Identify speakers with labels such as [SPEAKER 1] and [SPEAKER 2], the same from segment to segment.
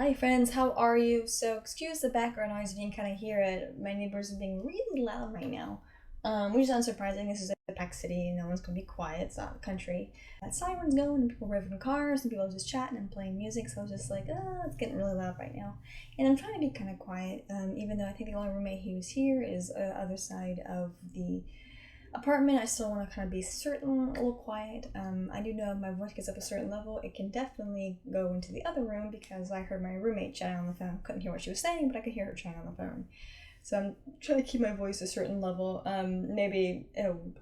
[SPEAKER 1] Hi friends, how are you? So excuse the background noise if you can kind of hear it. My neighbors are being really loud right now, which is unsurprising. This is a packed city and no one's gonna be quiet. It's not the country. That sirens going and people revving cars and people just chatting and playing music. So I was just like, it's getting really loud right now. And I'm trying to be kind of quiet, even though I think the only roommate who's here is other side of the apartment. I still want to kind of be certain, a little quiet. I do know if my voice gets up a certain level, it can definitely go into the other room because I heard my roommate chatting on the phone. Couldn't hear what she was saying, but I could hear her chatting on the phone. So I'm trying to keep my voice a certain level. Maybe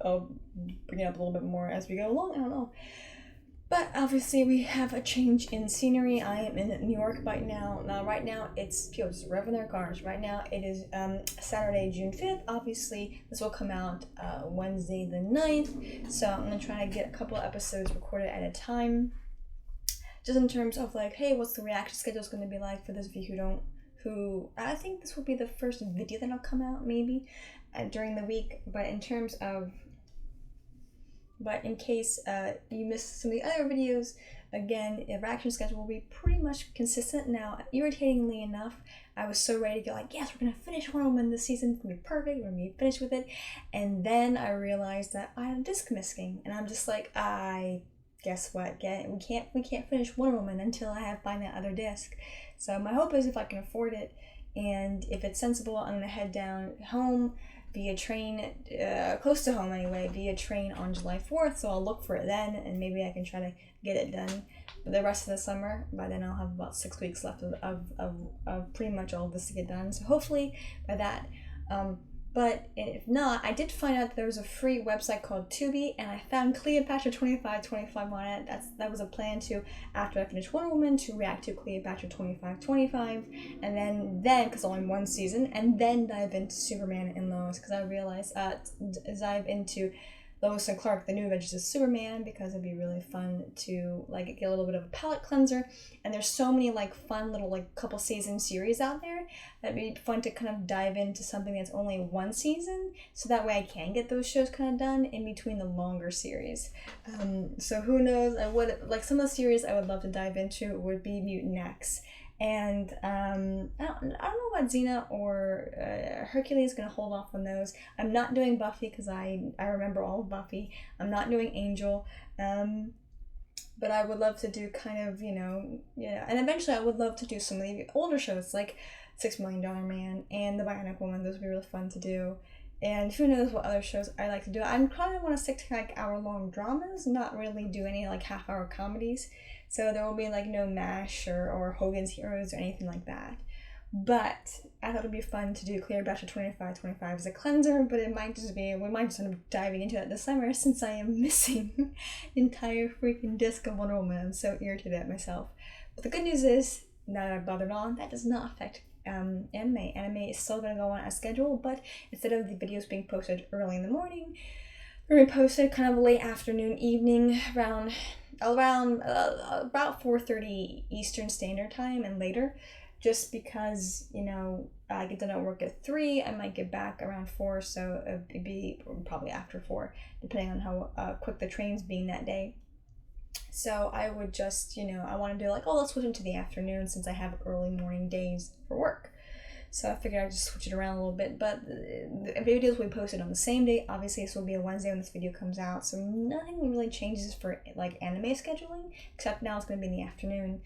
[SPEAKER 1] I'll bring it up a little bit more as we go along. I don't know. But obviously we have a change in scenery. I am in New York right now. Now, right now, it's people just revving their cars. Right now, it is Saturday, June 5th. Obviously, this will come out Wednesday the 9th. So I'm going to try to get a couple of episodes recorded at a time. Just in terms of like, hey, what's the reaction schedule going to be like for those of you who I think this will be the first video that'll come out maybe during the week. But in case you missed some of the other videos, again, the reaction schedule will be pretty much consistent. Now, irritatingly enough, I was so ready to go like, yes, we're going to finish Wonder Woman this season. It's going to be perfect. We're going to be finished with it. And then I realized that I had disc missing. And I'm just like, guess what? We can't finish Wonder Woman until I find that other disc. So my hope is if I can afford it, and if it's sensible, I'm going to head down home via train, close to home anyway, via train on July 4th, so I'll look for it then, and maybe I can try to get it done for the rest of the summer. By then I'll have about 6 weeks left of pretty much all of this to get done, so hopefully by that. But if not, I did find out there was a free website called Tubi, and I found Cleopatra 2525 on it. That was a plan to, after I finish Wonder Woman, to react to Cleopatra 2525, and then because only one season, and then dive into Superman and Lois, because I realized dive into Lois and Clark, the New Adventures of Superman, because it'd be really fun to like get a little bit of a palate cleanser. And there's so many like fun little like couple season series out there that'd be fun to kind of dive into something that's only one season, so that way I can get those shows kind of done in between the longer series. So who knows? I would like some of the series I would love to dive into would be Mutant X. And I don't know about Xena or Hercules. Gonna hold off on those. I'm not doing Buffy because I remember all of Buffy. I'm not doing Angel, but I would love to do kind of and eventually I would love to do some of the older shows like $6 Million Man and The Bionic Woman. Those would be really fun to do. And who knows what other shows I like to do. I probably want to stick to like hour-long dramas, not really do any like half-hour comedies. So there will be like no MASH or Hogan's Heroes or anything like that. But I thought it'd be fun to do Cleopatra 2525 as a cleanser, but we might just end up diving into that this summer since I am missing the entire freaking disc of Wonder Woman. I'm so irritated at myself. But the good news is, now that I've bothered on, that does not affect anime. Anime is still going to go on as scheduled, but instead of the videos being posted early in the morning, they're going to be posted kind of late afternoon, evening, around about 4:30 Eastern Standard Time and later, just because I get done at work at 3. I might get back around 4, so it'd be probably after 4, depending on how quick the train's being that day. So I would just I want to do like, let's switch into the afternoon since I have early morning days for work. So I figured I'd just switch it around a little bit, but the videos will be posted on the same day. Obviously, this will be a Wednesday when this video comes out, so nothing really changes for like anime scheduling, except now it's going to be in the afternoon.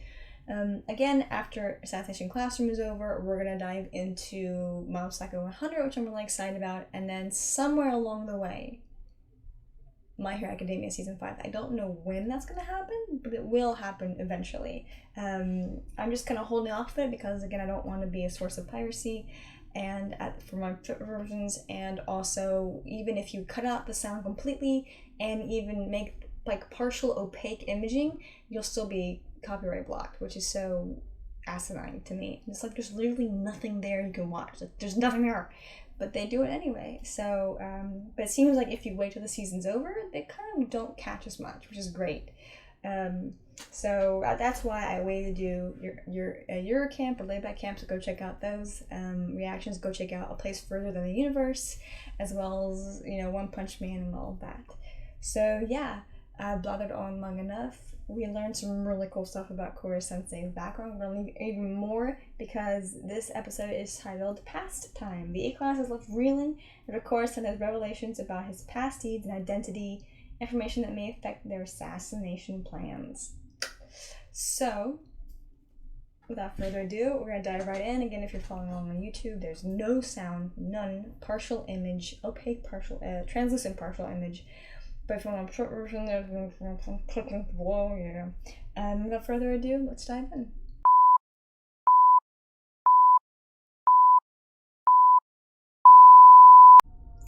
[SPEAKER 1] Again, after Assassination Classroom is over, we're going to dive into Mob Psycho 100, which I'm really excited about, and then somewhere along the way, My Hero Academia Season 5. I don't know when that's going to happen, but it will happen eventually. I'm just kind of holding off of it because, again, I don't want to be a source of piracy for my versions, and also, even if you cut out the sound completely and even make like partial opaque imaging, you'll still be copyright blocked, which is so asinine to me. It's like there's literally nothing there you can watch. Like, there's nothing there. But they do it anyway. So, but it seems like if you wait till the season's over, they kind of don't catch as much, which is great. So that's why I waited to do your Eurocamp or Layback Camp, so go check out those reactions. Go check out A Place Further Than the Universe, as well as One Punch Man and all of that. So yeah, I blathered on long enough. We learned some really cool stuff about Koro Sensei's background. We're going to learn even more because this episode is titled Past Time. The A-Class is left reeling after Koro Sensei's revelations about his past deeds and identity, information that may affect their assassination plans. So, without further ado, we're going to dive right in. Again, if you're following along on YouTube, there's no sound, none, partial image, opaque partial, translucent partial image. But if you want a short version, there's clicking below, yeah. Without further ado, let's dive in.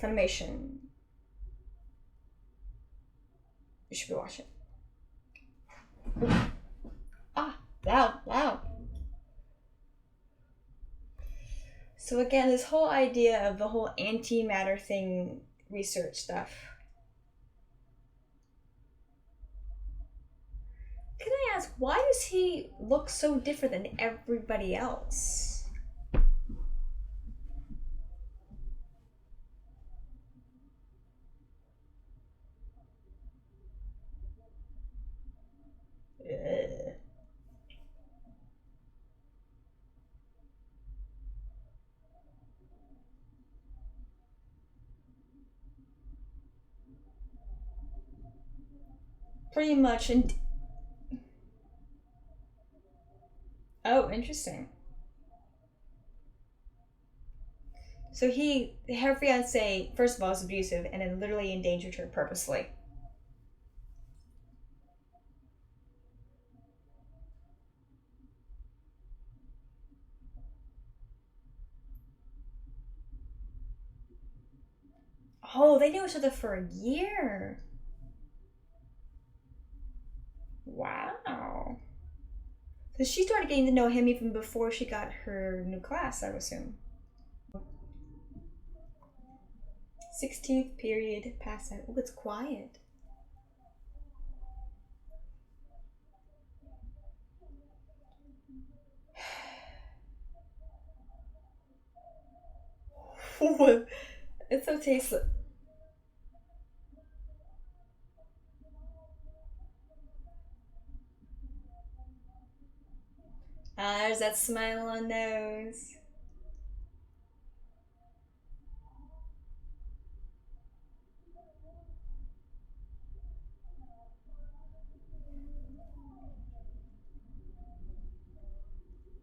[SPEAKER 1] Funimation. You should be watching. Ah, loud. So again, this whole idea of the whole antimatter thing research stuff. Can I ask, why does he look so different than everybody else? Ugh. Pretty much. Oh, interesting. So her fiance, first of all, is abusive and then literally endangered her purposely. Oh, they knew each other for a year. Wow. So she started getting to know him even before she got her new class, I would assume. 16th period past out. Oh, it's quiet. It's so tasteless. Ah, there's that smile on nose.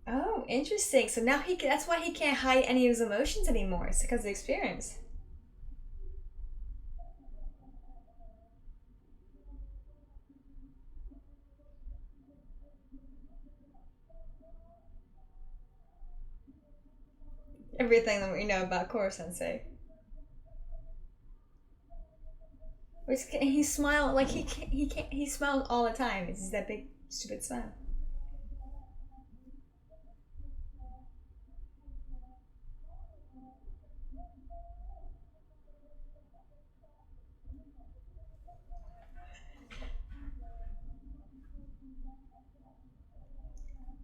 [SPEAKER 1] Oh, interesting. So now that's why he can't hide any of his emotions anymore. It's because of the experience. Everything that we know about Koro Sensei. He smiles like he smiles all the time. It's just that big stupid smile.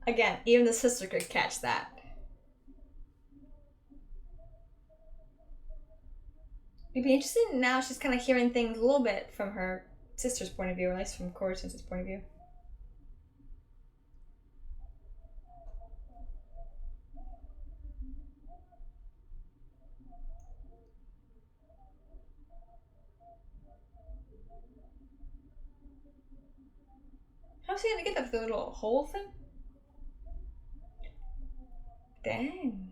[SPEAKER 1] Again, even the sister could catch that. It'd be interesting now. She's kind of hearing things a little bit from her sister's point of view, or at least from Koro Sensei's point of view. How's he gonna get that? The little hole thing? Dang.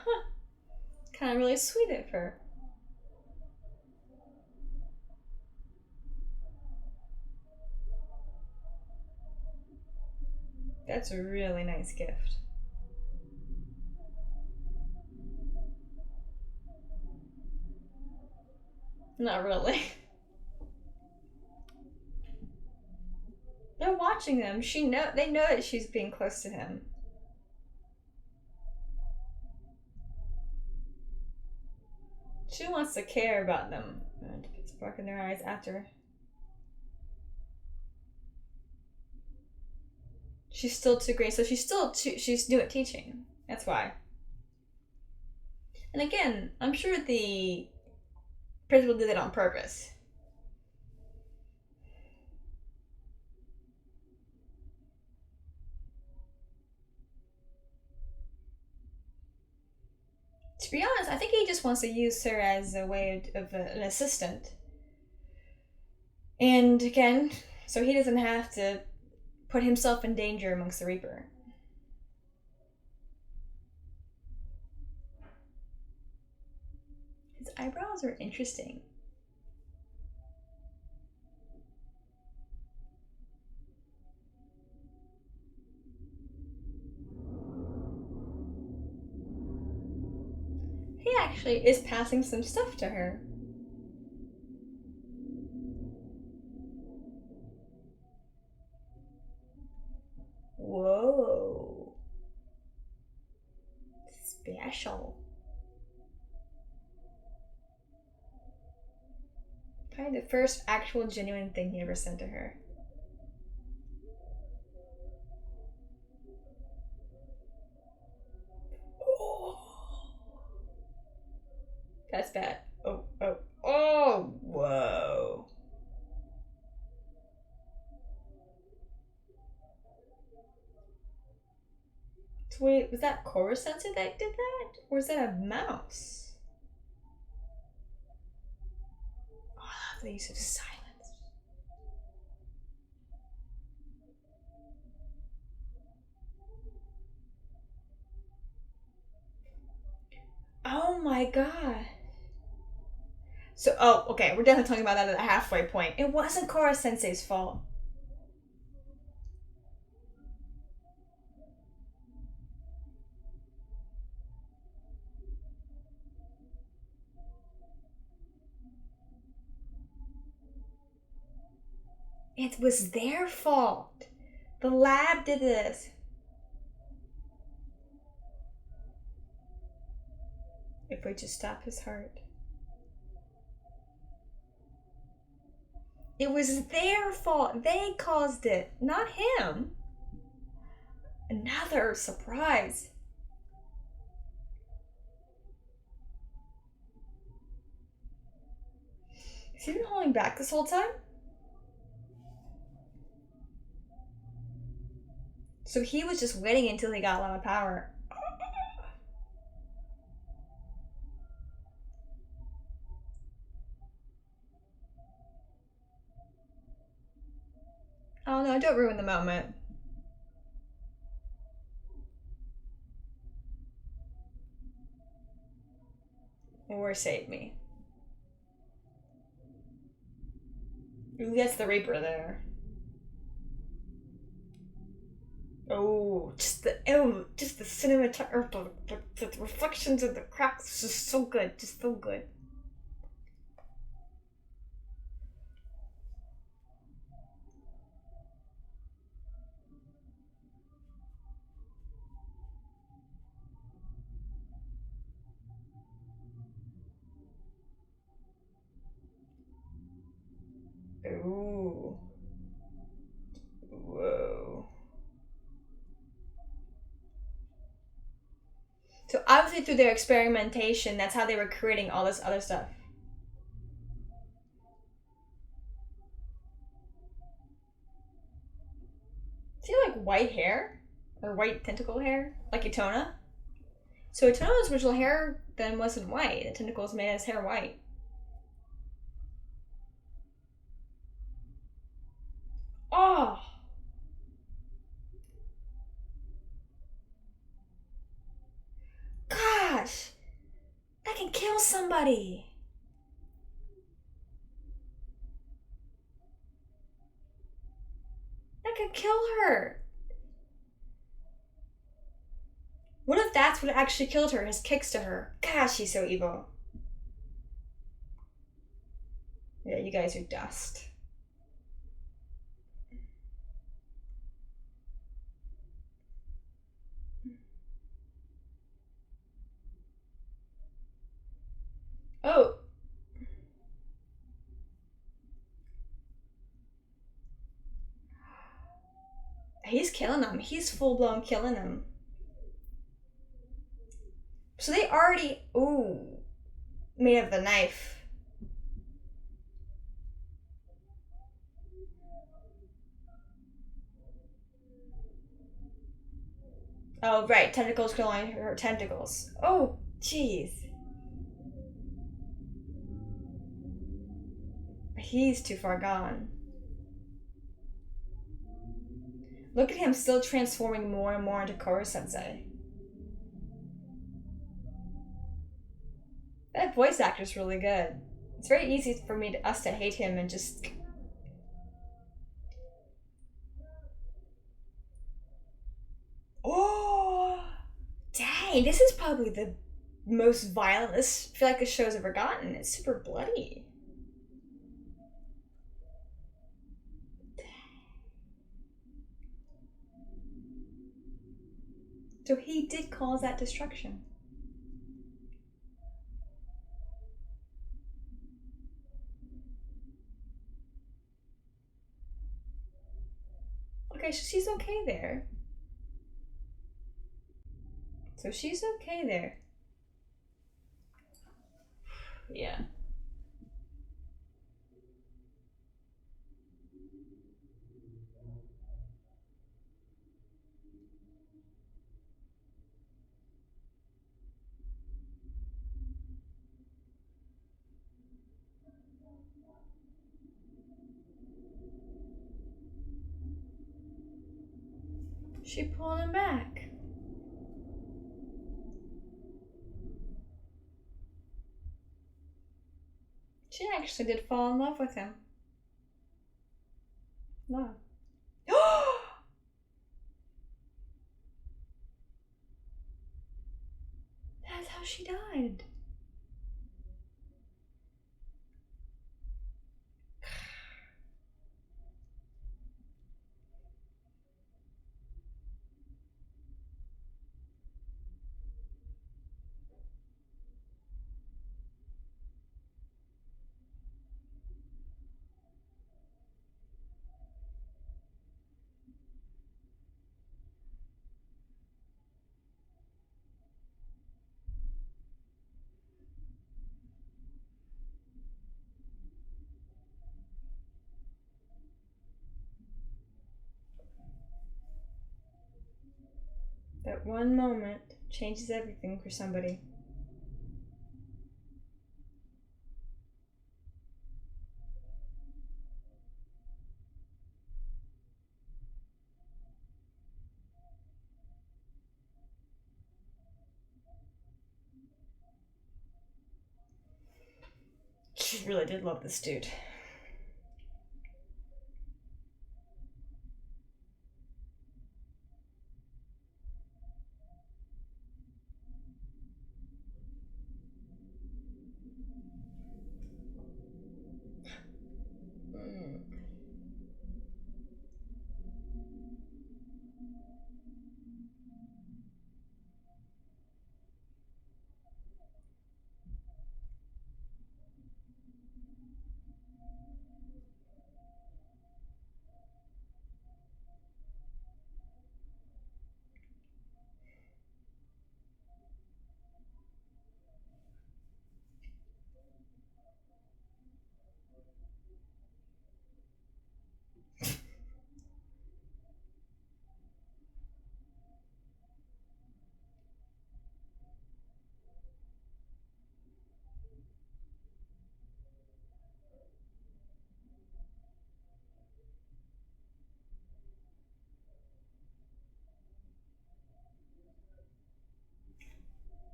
[SPEAKER 1] Huh. Kind of really sweet of her. That's a really nice gift. Not really. They're watching them. They know that she's being close to him. She wants to care about them. And puts a spark in their eyes after. She's still too great, so she's new at teaching. That's why. And again, I'm sure the Principal did it on purpose. To be honest, I think he just wants to use her as a way of an assistant. And again, so he doesn't have to put himself in danger amongst the Reaper. His eyebrows are interesting. He actually is passing some stuff to her. Whoa. Special. Probably the first actual genuine thing he ever sent to her. Oh. That's bad. Oh, whoa. So wait, was that Korra Sensei that did that? Or is that a mouse? Oh, I love the use of silence. Oh my god. So, okay, we're definitely talking about that at the halfway point. It wasn't Korra Sensei's fault. It was their fault. The lab did this. If we just stop his heart. It was their fault. They caused it, not him. Another surprise. Has he been holding back this whole time? So he was just waiting until he got a lot of power. Oh no, don't ruin the moment. Or save me. Ooh, that's the Reaper there. Oh, just the cinematography, the reflections of the cracks, just so good, just so good. Ooh. Whoa. So obviously through their experimentation, that's how they were creating all this other stuff. Does he have like white hair? Or white tentacle hair? Like Etona? So Etona's original hair then wasn't white. The tentacles made his hair white. Oh! Gosh! That can kill somebody! That could kill her! What if that's what actually killed her? His kicks to her. Gosh, she's so evil. Yeah, you guys are dust. Oh. He's killing them. He's full-blown killing them. So they already... Ooh. Made of the knife. Oh, right. Tentacles can only hurt tentacles. Oh, jeez. He's too far gone. Look at him still transforming more and more into Koro Sensei. That voice actor's really good. It's very easy for us to hate him and just. Oh, dang! This is probably the most violent I feel like this show's ever gotten. It's super bloody. So he did cause that destruction. Okay, so she's okay there. So she's okay there. Yeah. She pulled him back. She actually did fall in love with him. Love. That's how she died. That one moment changes everything for somebody. She really did love this dude.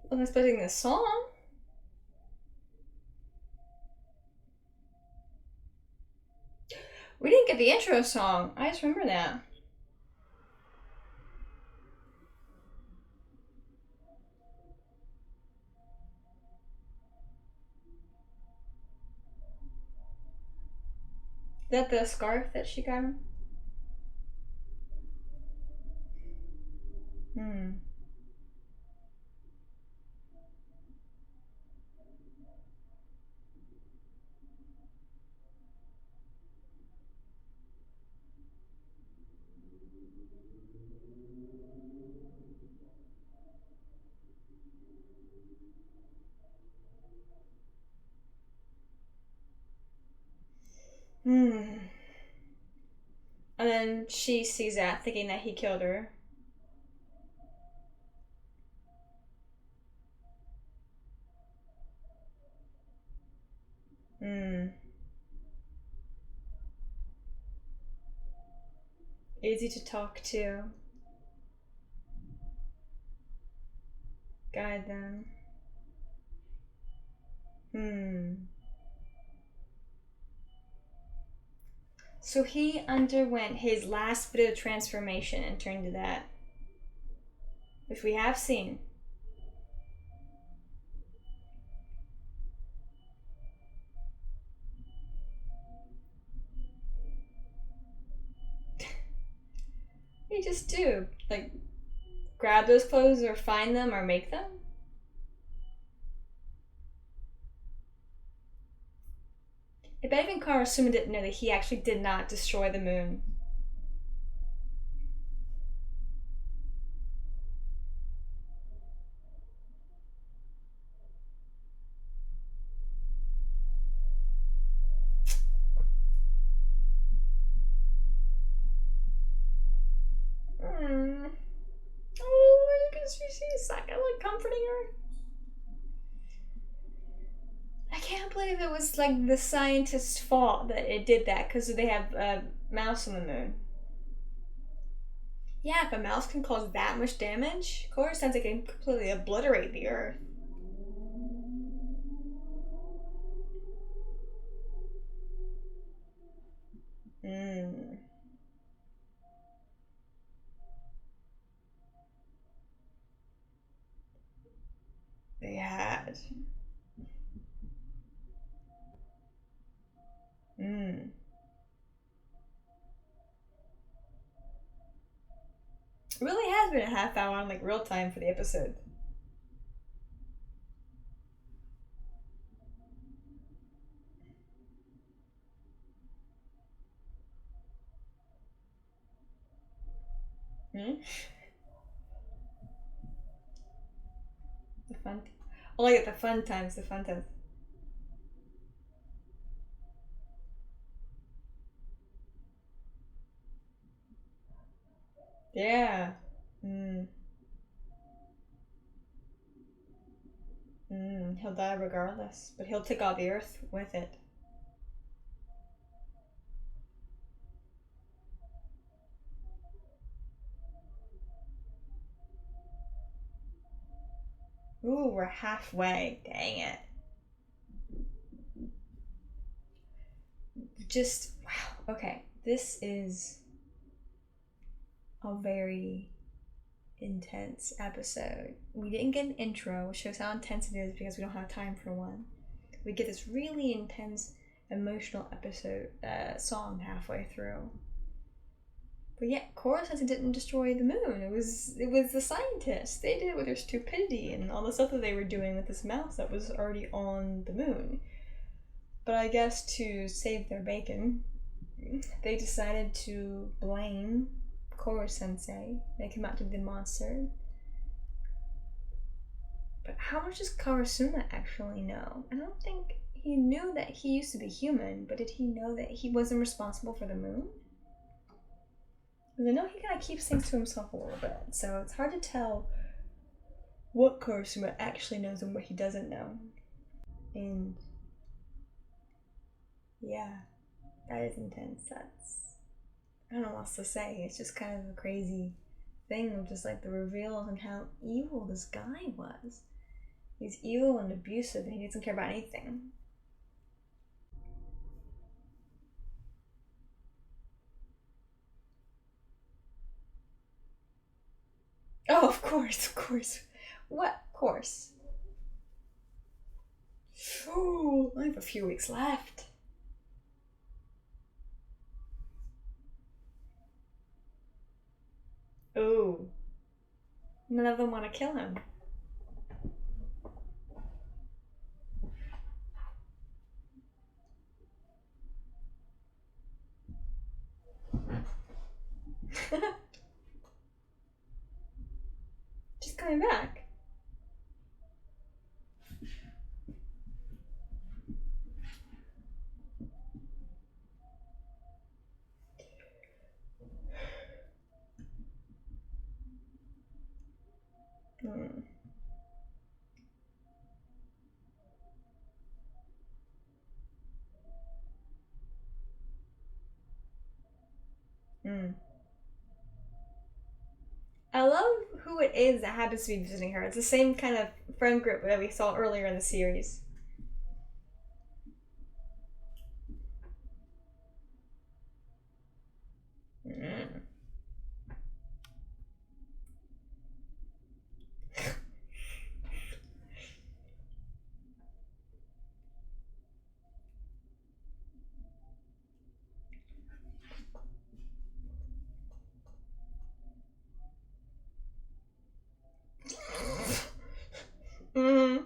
[SPEAKER 1] Well, expecting this song. We didn't get the intro song. I just remember that. Is that the scarf that she got him? Hmm. Hmm. And then she sees that, thinking that he killed her. Easy to talk to. Guide them. So he underwent his last bit of transformation and turned to that, which we have seen. You just do. Like, grab those clothes or find them or make them? I bet even Karasuma didn't know that he actually did not destroy the moon. Oh, you can see Saga like comforting her. I can't believe it was like the scientist's fault that it did that because they have a mouse on the moon. Yeah, if a mouse can cause that much damage, of course, sounds like it can completely obliterate the Earth. They had. It really has been a half hour on like real time for the episode. The fun. Oh, I get the fun times. The fun times. Yeah. He'll die regardless, but he'll take all the Earth with it. Ooh, we're halfway. Dang it. Just, wow. Okay, this is a very intense episode. We didn't get an intro, which shows how intense it is because we don't have time for one. We get this really intense, emotional episode song halfway through. But yeah, Korra says it didn't destroy the moon. It was the scientists. They did it with their stupidity and all the stuff that they were doing with this mouse that was already on the moon. But I guess to save their bacon, they decided to blame Korra Sensei, make him out to be the monster. But how much does Karasuma actually know? I don't think he knew that he used to be human, but did he know that he wasn't responsible for the moon? Because I know he kind of keeps things to himself a little bit, so it's hard to tell what Karasuma actually knows and what he doesn't know. And yeah, that is intense. I don't know what else to say. It's just kind of a crazy thing of just like the reveal and how evil this guy was. He's evil and abusive and he doesn't care about anything. Oh, of course. What? Of course. Oh, I have a few weeks left. Ooh. None of them want to kill him. Just coming back. who it is that happens to be visiting her. It's the same kind of friend group that we saw earlier in the series. Mm. Mm.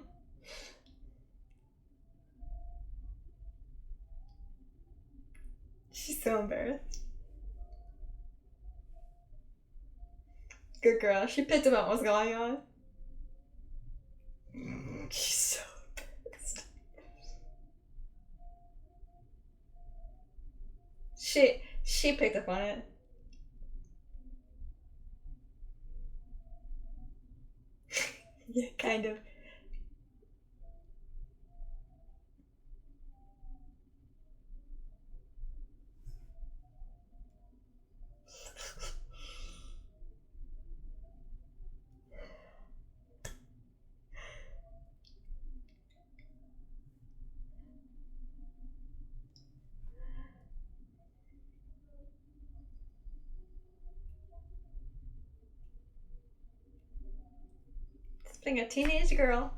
[SPEAKER 1] She's so embarrassed. Good girl. She picked up what's going on. She's so embarrassed. She picked up on it. Yeah, kind of. Being a teenage girl.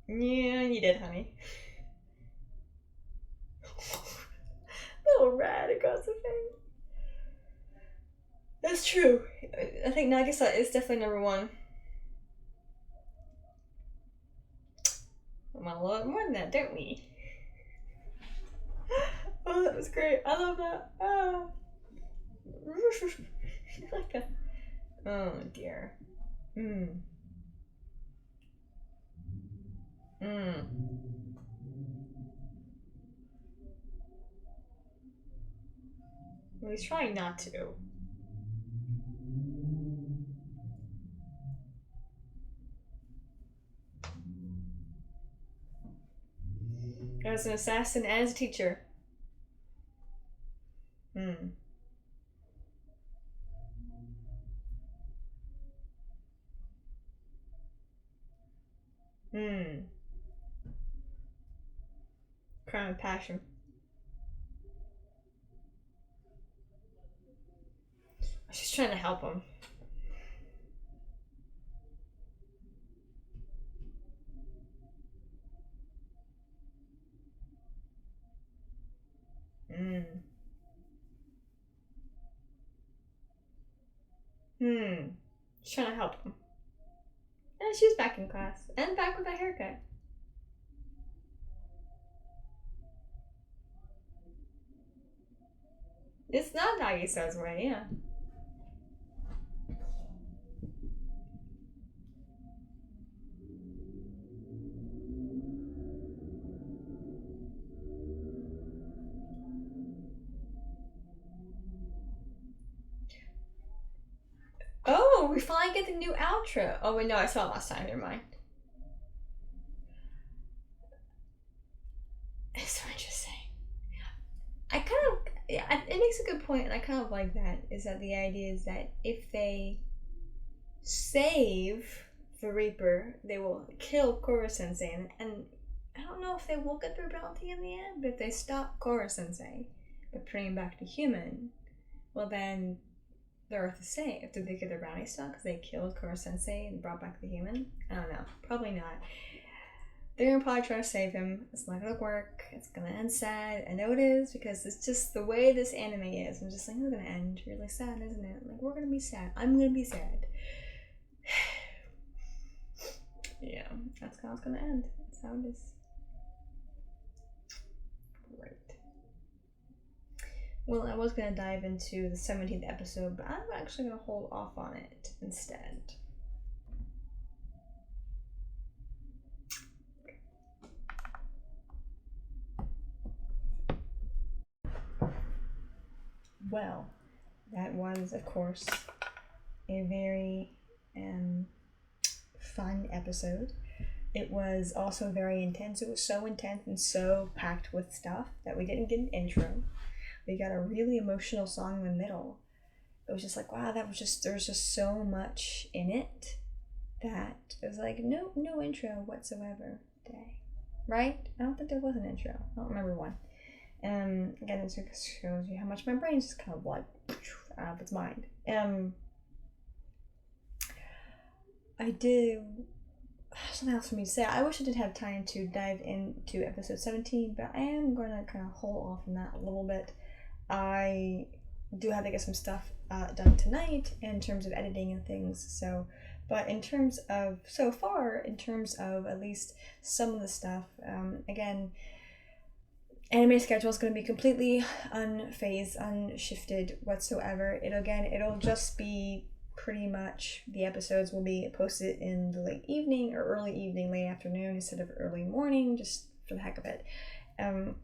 [SPEAKER 1] Yeah, you did, honey. Little rat across the face. That's true. I think Nagisa is definitely number one. We want a little more than that, don't we? Oh, that was great. I love that. Oh. Like a... Oh dear. Mm. Mm. Well, he's trying not to. As an assassin and as a teacher. Hmm. Hmm. Crime and passion. She's trying to help him. Hmm. Hmm. She's trying to help him. And she's back in class. And back with a haircut. It's not Nagisa's way, yeah. Oh, we finally get the new outro. Oh wait, no, I saw it last time. Never mind. It's so interesting. I kind of, yeah, it makes a good point, and I kind of like that. Is that the idea is that if they save the Reaper, they will kill Koro Sensei, and I don't know if they will get their bounty in the end. But if they stop Koro Sensei, but bring him back to human, well then the Earth is saved. Did they get their bounty still because they killed Koro Sensei and brought back the human? I don't know. Probably not. They're gonna probably try to save him. It's not gonna work. It's gonna end sad. I know it is because it's just the way this anime is. I'm just like, it's gonna end really sad, isn't it? Like, we're gonna be sad. I'm gonna be sad. Yeah, that's how it's gonna end. That's how it is. Right. Well, I was gonna dive into the 17th episode, but I'm actually gonna hold off on it instead. Well, that was, of course, a very fun episode. It was also very intense. It was so intense and so packed with stuff that we didn't get an intro. We got a really emotional song in the middle. it was just like, wow, there was just so much in it that it was like, no intro whatsoever today, right? I don't think there was an intro. I don't remember one. Again, it just shows you how much my brain's just kind of like out of its mind. I do something else for me to say. I wish I did have time to dive into episode 17, but I am going to kind of hold off on that a little bit. I do have to get some stuff done tonight in terms of editing and things, so, but in terms of, so far, in terms of at least some of the stuff, again, anime schedule is going to be completely unphased, unshifted whatsoever. It'll just be pretty much, the episodes will be posted in the late evening or early evening, late afternoon instead of early morning, just for the heck of it. And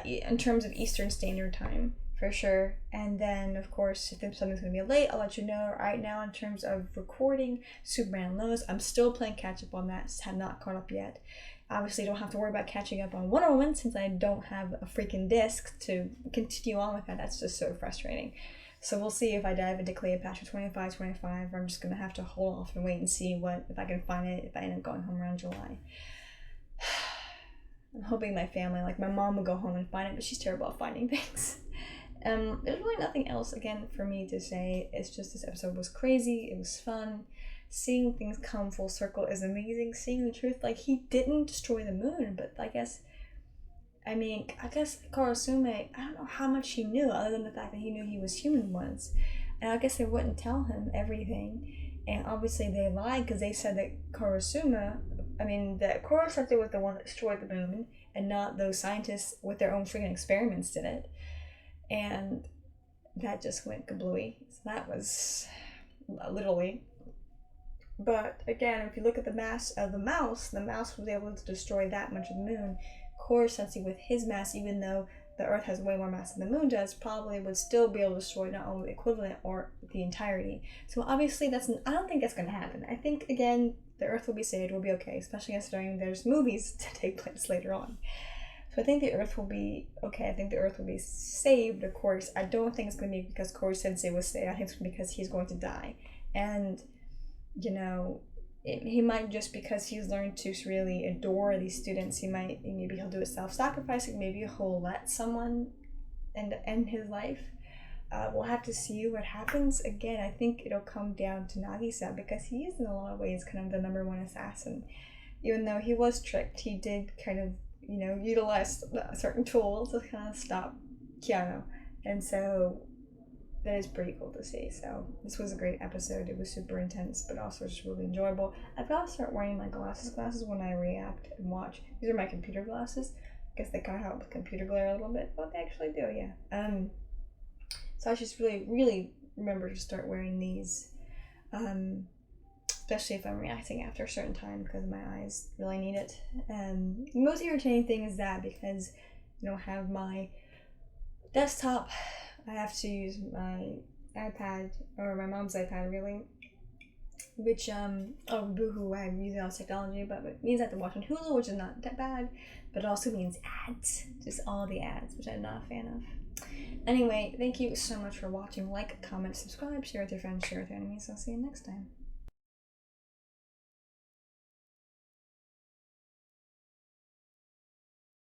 [SPEAKER 1] in terms of Eastern Standard Time, for sure. And then, of course, if something's going to be late, I'll let you know. Right now, in terms of recording Superman Lois, I'm still playing catch up on that. Have not caught up yet. Obviously, don't have to worry about catching up on Wonder Woman since I don't have a freaking disc to continue on with that. That's just so frustrating. So we'll see if I dive into Cleopatra 25, or I'm just going to have to hold off and wait and see if I can find it, if I end up going home around July. I'm hoping my family, like my mom, will go home and find it, but she's terrible at finding things. There's really nothing else, again, for me to say. It's just this episode was crazy. It was fun. Seeing things come full circle is amazing. Seeing the truth, like, he didn't destroy the moon, but I guess Karasume, I don't know how much he knew other than the fact that he knew he was human once. And I guess they wouldn't tell him everything. And obviously they lied because they said that that Kurosaki was the one that destroyed the moon and not those scientists with their own freaking experiments did it. And that just went kablooey. So that was literally. But again, if you look at the mass of the mouse was able to destroy that much of the moon. Kurosaki with his mass, even though the Earth has way more mass than the moon does, probably would still be able to destroy not only the equivalent or the entirety. So obviously I don't think that's going to happen. I think, again, the Earth will be saved, will be okay, especially considering there's movies to take place later on. So I think the Earth will be okay. I think the Earth will be saved, of course. I don't think it's going to be because Koro-sensei was saved. I think it's because he's going to die. And, he might, just because he's learned to really adore these students, maybe he'll do it self-sacrificing, maybe he'll let someone end his life. We'll have to see what happens. Again, I think it'll come down to Nagisa, because he is in a lot of ways kind of the number one assassin. Even though he was tricked, he did kind of, utilize certain tools to kind of stop Keanu. And so that is pretty cool to see. So this was a great episode. It was super intense, but also just really enjoyable. I've got to start wearing my glasses when I react and watch. These are my computer glasses. I guess they kind of help with computer glare a little bit, but they actually do, yeah. So I just really, really remember to start wearing these, especially if I'm reacting after a certain time, because my eyes really need it. The most irritating thing is that because I don't have my desktop, I have to use my iPad, or my mom's iPad, really, which, boohoo, I'm using all this technology, but it means I have to watch on Hulu, which is not that bad, but it also means ads, just all the ads, which I'm not a fan of. Anyway, thank you so much for watching. Like, comment, subscribe, share with your friends, share with your enemies. I'll see you next time.